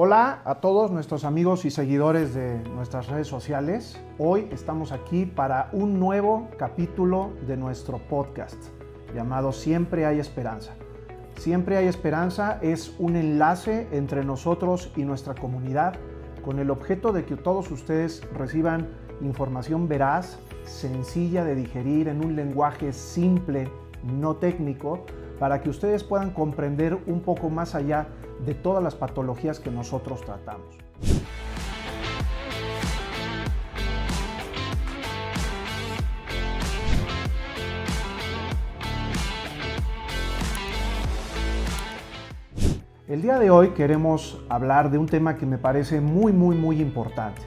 Hola a todos nuestros amigos y seguidores de nuestras redes sociales. Hoy estamos aquí para un nuevo capítulo de nuestro podcast llamado Siempre hay esperanza. Siempre hay esperanza es un enlace entre nosotros y nuestra comunidad con el objeto de que todos ustedes reciban información veraz, sencilla de digerir en un lenguaje simple, no técnico, para que ustedes puedan comprender un poco más allá de todas las patologías que nosotros tratamos. El día de hoy queremos hablar de un tema que me parece muy importante.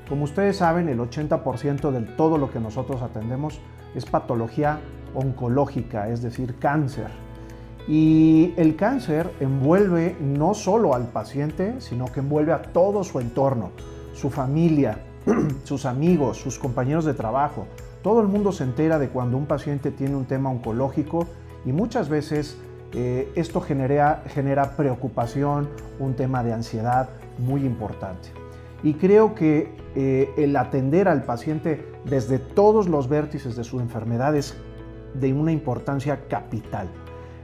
Como ustedes saben, el 80% de todo lo que nosotros atendemos es patología oncológica, es decir, cáncer. Y el cáncer envuelve no solo al paciente, sino que envuelve a todo su entorno, su familia, sus amigos, sus compañeros de trabajo. Todo el mundo se entera de cuando un paciente tiene un tema oncológico y muchas veces esto genera preocupación, un tema de ansiedad muy importante. Y creo que el atender al paciente desde todos los vértices de su enfermedad es de una importancia capital.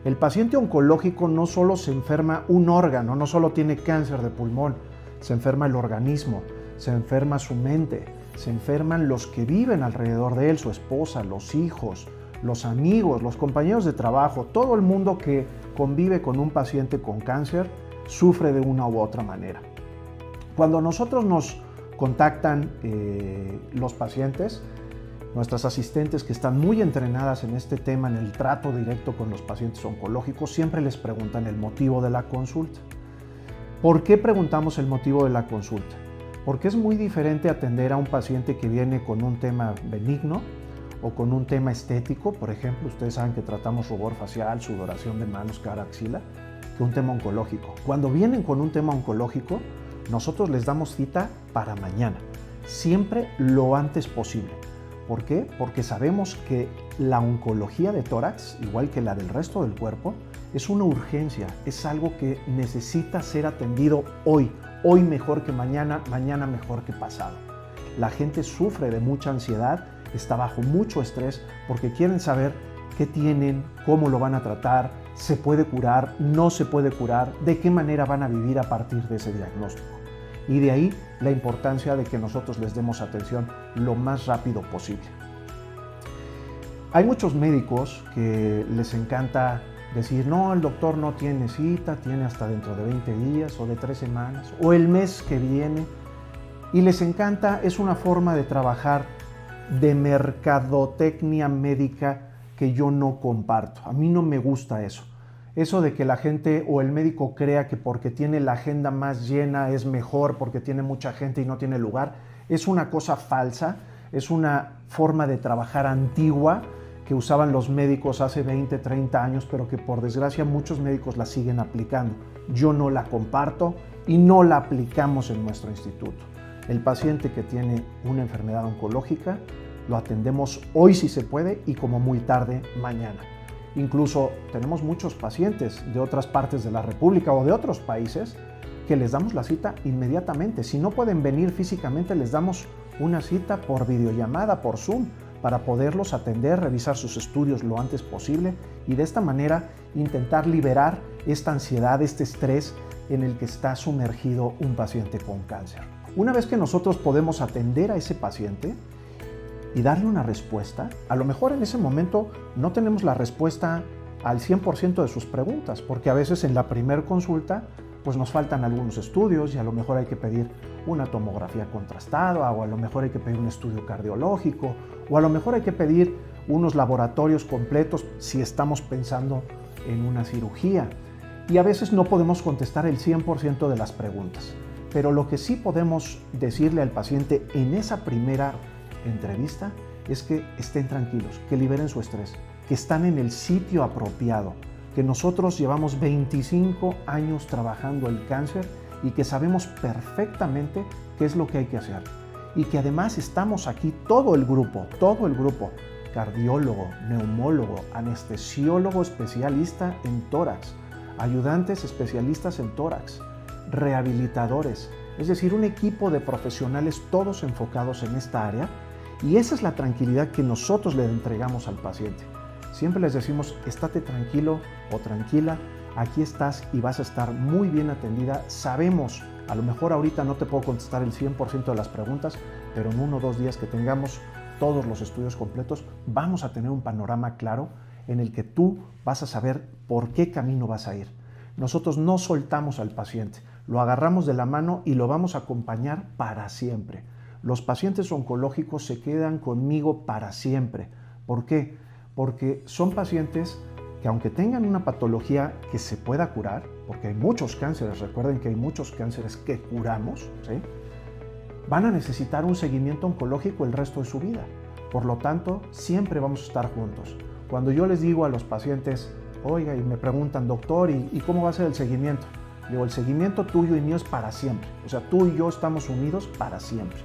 El paciente oncológico no solo se enferma un órgano, no solo tiene cáncer de pulmón, se enferma el organismo, se enferma su mente, se enferman los que viven alrededor de él, su esposa, los hijos, los amigos, los compañeros de trabajo, todo el mundo que convive con un paciente con cáncer sufre de una u otra manera. Cuando nosotros nos contactan los pacientes, nuestras asistentes que están muy entrenadas en este tema, en el trato directo con los pacientes oncológicos, siempre les preguntan el motivo de la consulta. ¿Por qué preguntamos el motivo de la consulta? Porque es muy diferente atender a un paciente que viene con un tema benigno o con un tema estético, por ejemplo, ustedes saben que tratamos rubor facial, sudoración de manos, cara, axila, que un tema oncológico. Cuando vienen con un tema oncológico, nosotros les damos cita para mañana, siempre lo antes posible. ¿Por qué? Porque sabemos que la oncología de tórax, igual que la del resto del cuerpo, es una urgencia, es algo que necesita ser atendido hoy mejor que mañana, mañana mejor que pasado. La gente sufre de mucha ansiedad, está bajo mucho estrés porque quieren saber qué tienen, cómo lo van a tratar, se puede curar, no se puede curar, de qué manera van a vivir a partir de ese diagnóstico. Y de ahí la importancia de que nosotros les demos atención lo más rápido posible. Hay muchos médicos que les encanta decir, no, el doctor no tiene cita, tiene hasta dentro de 20 días o de 3 semanas o el mes que viene. Y les encanta, es una forma de trabajar de mercadotecnia médica que yo no comparto. A mí no me gusta eso. Eso de que la gente o el médico crea que porque tiene la agenda más llena es mejor, porque tiene mucha gente y no tiene lugar, es una cosa falsa, es una forma de trabajar antigua que usaban los médicos hace 20, 30 años, pero que por desgracia muchos médicos la siguen aplicando. Yo no la comparto y no la aplicamos en nuestro instituto. El paciente que tiene una enfermedad oncológica lo atendemos hoy si se puede y como muy tarde mañana. Incluso tenemos muchos pacientes de otras partes de la República o de otros países que les damos la cita inmediatamente. Si no pueden venir físicamente, les damos una cita por videollamada, por Zoom, para poderlos atender, revisar sus estudios lo antes posible y de esta manera intentar liberar esta ansiedad, este estrés en el que está sumergido un paciente con cáncer. Una vez que nosotros podemos atender a ese paciente y darle una respuesta, a lo mejor en ese momento no tenemos la respuesta al 100% de sus preguntas, porque a veces en la primera consulta pues nos faltan algunos estudios y a lo mejor hay que pedir una tomografía contrastada o a lo mejor hay que pedir un estudio cardiológico o a lo mejor hay que pedir unos laboratorios completos si estamos pensando en una cirugía. Y a veces no podemos contestar el 100% de las preguntas, pero lo que sí podemos decirle al paciente en esa primera entrevista es que estén tranquilos, que liberen su estrés, que están en el sitio apropiado, que nosotros llevamos 25 años trabajando el cáncer y que sabemos perfectamente qué es lo que hay que hacer. Y que además estamos aquí todo el grupo, cardiólogo, neumólogo, anestesiólogo especialista en tórax, ayudantes especialistas en tórax, rehabilitadores, es decir, un equipo de profesionales todos enfocados en esta área, y esa es la tranquilidad que nosotros le entregamos al paciente. Siempre les decimos, estate tranquilo o tranquila, aquí estás y vas a estar muy bien atendida. Sabemos, a lo mejor ahorita no te puedo contestar el 100% de las preguntas, pero en 1 o 2 días que tengamos todos los estudios completos, vamos a tener un panorama claro en el que tú vas a saber por qué camino vas a ir. Nosotros no soltamos al paciente, lo agarramos de la mano y lo vamos a acompañar para siempre. Los pacientes oncológicos se quedan conmigo para siempre. ¿Por qué? Porque son pacientes que aunque tengan una patología que se pueda curar, porque hay muchos cánceres, recuerden que hay muchos cánceres que curamos, ¿sí?, van a necesitar un seguimiento oncológico el resto de su vida. Por lo tanto, siempre vamos a estar juntos. Cuando yo les digo a los pacientes, oiga, y me preguntan, doctor, ¿y cómo va a ser el seguimiento? Digo, el seguimiento tuyo y mío es para siempre. O sea, tú y yo estamos unidos para siempre.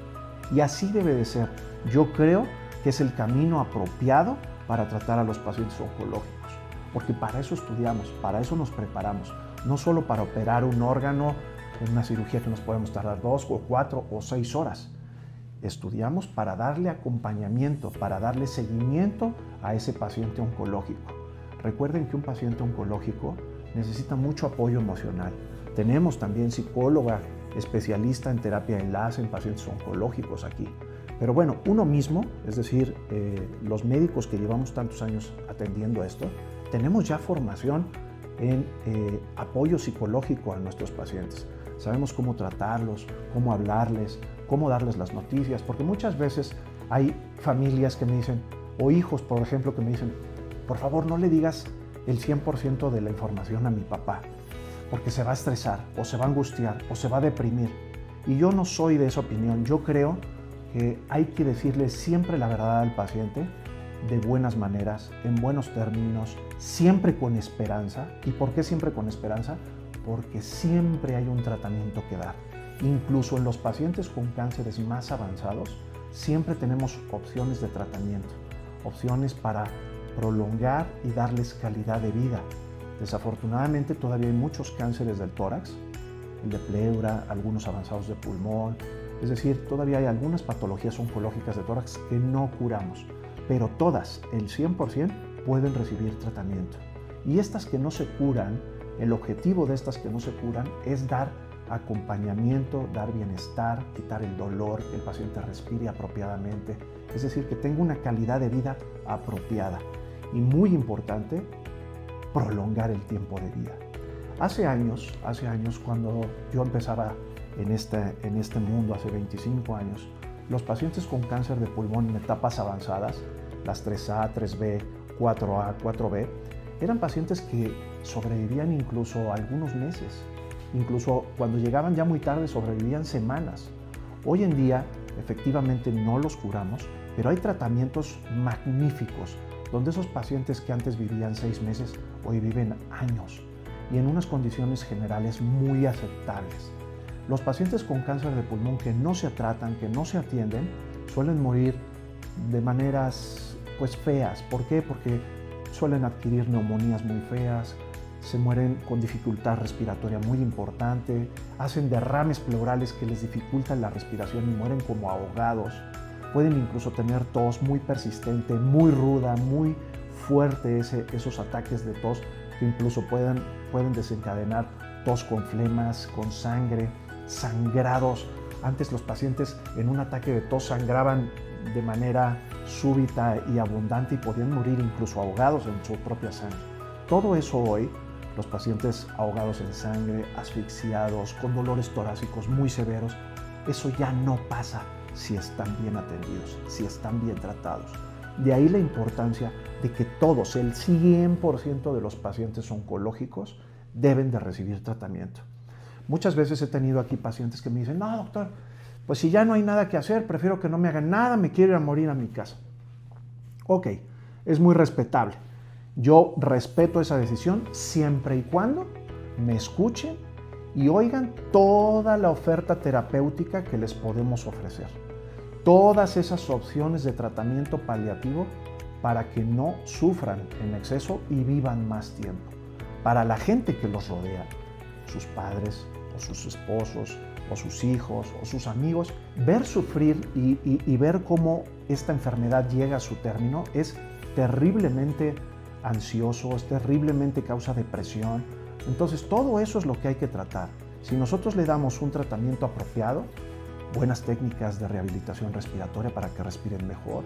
Y así debe de ser. Yo creo que es el camino apropiado para tratar a los pacientes oncológicos. Porque para eso estudiamos, para eso nos preparamos. No solo para operar un órgano en una cirugía que nos podemos tardar 2 o 4 o 6 horas. Estudiamos para darle acompañamiento, para darle seguimiento a ese paciente oncológico. Recuerden que un paciente oncológico necesita mucho apoyo emocional. Tenemos también psicóloga especialista en terapia de enlace en pacientes oncológicos aquí. Pero bueno, uno mismo, es decir, los médicos que llevamos tantos años atendiendo esto, tenemos ya formación en apoyo psicológico a nuestros pacientes. Sabemos cómo tratarlos, cómo hablarles, cómo darles las noticias, porque muchas veces hay familias que me dicen, o hijos, por ejemplo, que me dicen, por favor, no le digas el 100% de la información a mi papá, porque se va a estresar, o se va a angustiar, o se va a deprimir. Y yo no soy de esa opinión. Yo creo que hay que decirle siempre la verdad al paciente, de buenas maneras, en buenos términos, siempre con esperanza. ¿Y por qué siempre con esperanza? Porque siempre hay un tratamiento que dar. Incluso en los pacientes con cánceres más avanzados, siempre tenemos opciones de tratamiento, opciones para prolongar y darles calidad de vida. Desafortunadamente todavía hay muchos cánceres del tórax, el de pleura, algunos avanzados de pulmón, es decir, todavía hay algunas patologías oncológicas de tórax que no curamos, pero todas, el 100%, pueden recibir tratamiento. Y estas que no se curan, el objetivo de estas que no se curan es dar acompañamiento, dar bienestar, quitar el dolor, que el paciente respire apropiadamente, es decir, que tenga una calidad de vida apropiada. Y muy importante, prolongar el tiempo de vida. Hace años, cuando yo empezaba en este mundo, hace 25 años, los pacientes con cáncer de pulmón en etapas avanzadas, las 3A, 3B, 4A, 4B, eran pacientes que sobrevivían incluso algunos meses. Incluso cuando llegaban ya muy tarde sobrevivían semanas. Hoy en día, efectivamente no los curamos, pero hay tratamientos magníficos donde esos pacientes que antes vivían 6 meses, hoy viven años y en unas condiciones generales muy aceptables. Los pacientes con cáncer de pulmón que no se tratan, que no se atienden, suelen morir de maneras feas. ¿Por qué? Porque suelen adquirir neumonías muy feas, se mueren con dificultad respiratoria muy importante, hacen derrames pleurales que les dificultan la respiración y mueren como ahogados. Pueden incluso tener tos muy persistente, muy ruda, muy fuerte, esos ataques de tos que incluso pueden desencadenar tos con flemas, con sangre, sangrados. Antes los pacientes en un ataque de tos sangraban de manera súbita y abundante y podían morir incluso ahogados en su propia sangre. Todo eso hoy, los pacientes ahogados en sangre, asfixiados, con dolores torácicos muy severos, eso ya no pasa si están bien atendidos, si están bien tratados. De ahí la importancia de que todos, el 100% de los pacientes oncológicos deben de recibir tratamiento. Muchas veces he tenido aquí pacientes que me dicen, no, doctor, pues si ya no hay nada que hacer, prefiero que no me hagan nada, me quiero ir a morir a mi casa. Ok, es muy respetable. Yo respeto esa decisión siempre y cuando me escuchen y oigan toda la oferta terapéutica que les podemos ofrecer. Todas esas opciones de tratamiento paliativo para que no sufran en exceso y vivan más tiempo. Para la gente que los rodea, sus padres o sus esposos, o sus hijos, o sus amigos, ver sufrir y ver cómo esta enfermedad llega a su término es terriblemente ansioso, es terriblemente causa depresión. Entonces todo eso es lo que hay que tratar. Si nosotros le damos un tratamiento apropiado, buenas técnicas de rehabilitación respiratoria para que respiren mejor,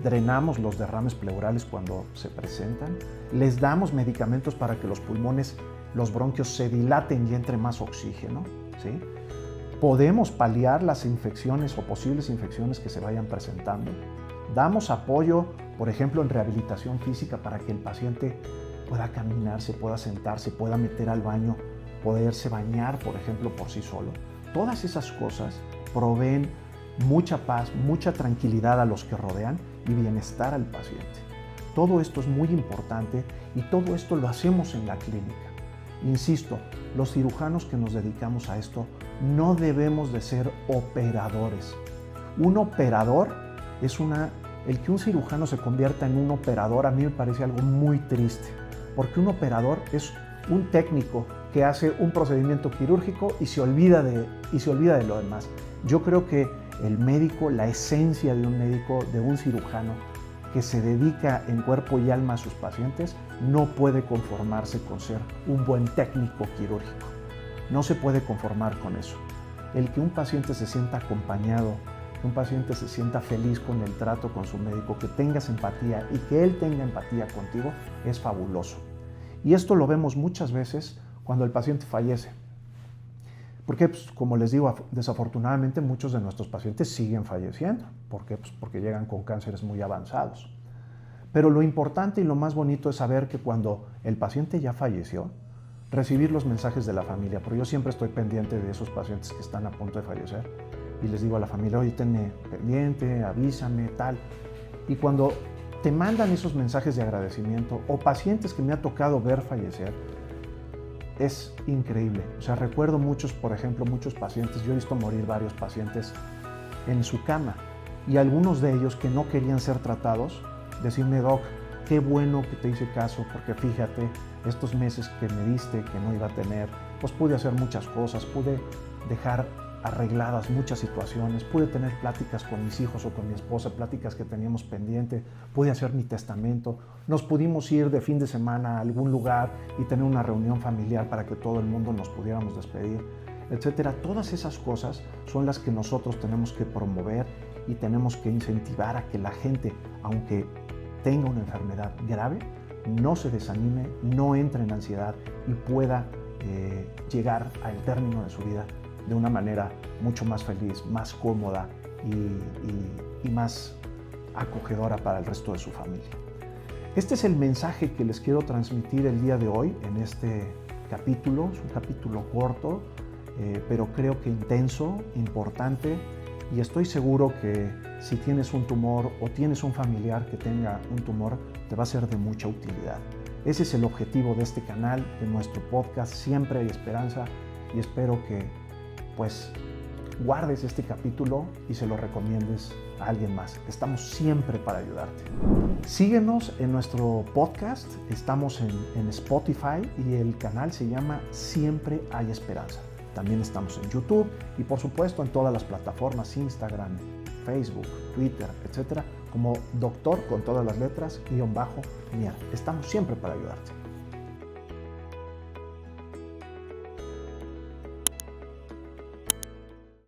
drenamos los derrames pleurales cuando se presentan, les damos medicamentos para que los pulmones, los bronquios se dilaten y entre más oxígeno, ¿sí? Podemos paliar las infecciones o posibles infecciones que se vayan presentando. Damos apoyo, por ejemplo, en rehabilitación física para que el paciente pueda caminarse, pueda sentarse, pueda meter al baño, poderse bañar, por ejemplo, por sí solo. Todas esas cosas proveen mucha paz, mucha tranquilidad a los que rodean y bienestar al paciente. Todo esto es muy importante y todo esto lo hacemos en la clínica. Insisto, los cirujanos que nos dedicamos a esto no debemos de ser operadores. Un operador es el que un cirujano se convierta en un operador a mí me parece algo muy triste, porque un operador es un técnico que hace un procedimiento quirúrgico y se olvida de lo demás. Yo creo que el médico, la esencia de un médico, de un cirujano que se dedica en cuerpo y alma a sus pacientes, no puede conformarse con ser un buen técnico quirúrgico. No se puede conformar con eso. El que un paciente se sienta acompañado, que un paciente se sienta feliz con el trato con su médico, que tengas empatía y que él tenga empatía contigo, es fabuloso. Y esto lo vemos muchas veces cuando el paciente fallece. Porque, como les digo, desafortunadamente muchos de nuestros pacientes siguen falleciendo. ¿Por qué? Porque llegan con cánceres muy avanzados. Pero lo importante y lo más bonito es saber que cuando el paciente ya falleció, recibir los mensajes de la familia, porque yo siempre estoy pendiente de esos pacientes que están a punto de fallecer y les digo a la familia, oye, tenme pendiente, avísame, tal. Y cuando te mandan esos mensajes de agradecimiento o pacientes que me ha tocado ver fallecer, es increíble. O sea, recuerdo muchos pacientes, yo he visto morir varios pacientes en su cama y algunos de ellos que no querían ser tratados, decirme, doc, qué bueno que te hice caso, porque fíjate, estos meses que me diste que no iba a tener, pues pude hacer muchas cosas, pude dejar arregladas muchas situaciones, pude tener pláticas con mis hijos o con mi esposa, pláticas que teníamos pendiente, pude hacer mi testamento, nos pudimos ir de fin de semana a algún lugar y tener una reunión familiar para que todo el mundo nos pudiéramos despedir, etcétera. Todas esas cosas son las que nosotros tenemos que promover y tenemos que incentivar a que la gente, aunque tenga una enfermedad grave, no se desanime, no entre en ansiedad y pueda llegar al término de su vida de una manera mucho más feliz, más cómoda y más acogedora para el resto de su familia. Este es el mensaje que les quiero transmitir el día de hoy en este capítulo. Es un capítulo corto, pero creo que intenso, importante, y estoy seguro que si tienes un tumor o tienes un familiar que tenga un tumor, te va a ser de mucha utilidad. Ese es el objetivo de este canal, de nuestro podcast. Siempre hay esperanza y espero que pues guardes este capítulo y se lo recomiendes a alguien más. Estamos siempre para ayudarte. Síguenos en nuestro podcast, estamos en Spotify y el canal se llama Siempre hay Esperanza. También estamos en YouTube y por supuesto en todas las plataformas, Instagram, Facebook, Twitter, etcétera, como doctor con todas las letras, _Mier. Estamos siempre para ayudarte.